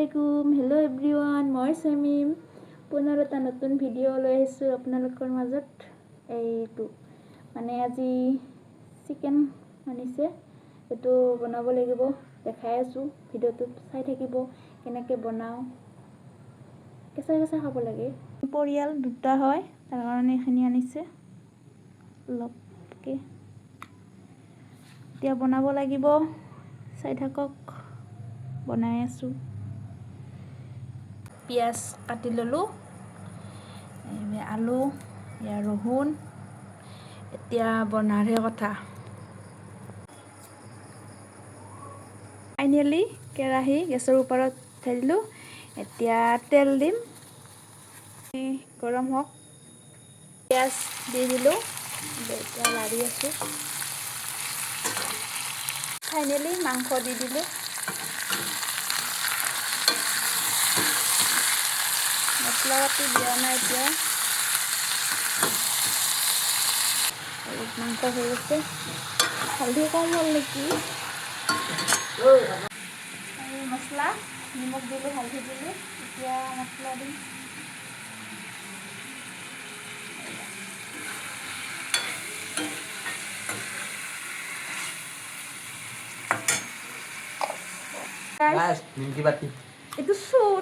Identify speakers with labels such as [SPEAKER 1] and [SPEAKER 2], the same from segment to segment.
[SPEAKER 1] আলাইকুম hello' everyone মই শামিম পুনৰ এটা নতুন ভিডিঅ' লৈ আহিছোঁ আপোনালোকৰ মাজত এইটো মানে আজি চিকেন আনিছে এইটো বনাব লাগিব দেখাই আছোঁ ভিডিঅ'টো চাই থাকিব কেনেকৈ বনাওঁ কেঁচা কেঁচা খাব লাগে পৰিয়াল দুটা হয় তাৰ কাৰণে এইখিনি আনিছে অলপকৈ এতিয়া বনাব লাগিব চাই থাকক বনাই আছোঁ পিঁয়াজ কাটি ল'লোঁ আলু ৰহুন এতিয়া বনাৰহে কথা ফাইনেলি কেৰাহী গেছৰ ওপৰত উঠাই দিলোঁ এতিয়া তেল দিম গৰম হওক পিঁয়াজ দি দিলোঁ এতিয়া লাৰি আছোঁ ফাইনেলি মাংস দি দিলোঁ মছলা পাতি দিয়া নাই এতিয়া মাংস হৈ গৈছে হালধি কম হ'ল নেকি মছলা নিমখ দিলোঁ হালধি দিলোঁ এতিয়া মছলা দিম এইটো চুৰ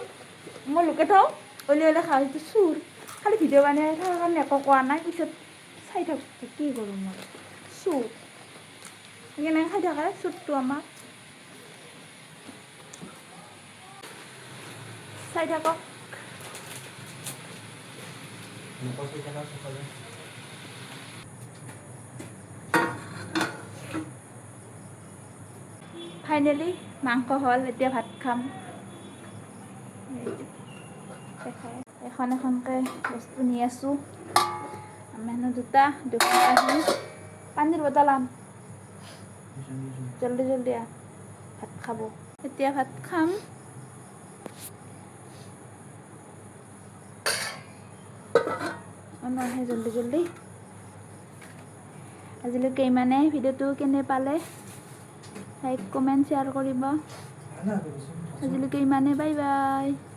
[SPEAKER 1] মই লোকে থওঁ উলিয়াই খাওঁ এইটো চুৰ খালি ভিডিঅ' বনাই থকাৰ কাৰণে একো কোৱা নাই পিছত চাই থাক কি কৰোঁ মই চুৰ কেনেকৈ খাই থাকে চুৰটো আমাক চাই থাকক ফাইনেলি মাংস হ'ল এতিয়া ভাত খাম এখন এখনকৈ বস্তু নি আছোঁ মানুহ দুখন কাঁহী পানীৰ বটল আন জলদি জলদি ভাত খাব এতিয়া ভাত খাম নহয় জলদি জলদি আজিলৈকে ইমানেই ভিডিঅ'টো কেনে পালে লাইক কমেণ্ট শ্বেয়াৰ কৰিব আজিলৈকে ইমানেই বাই বাই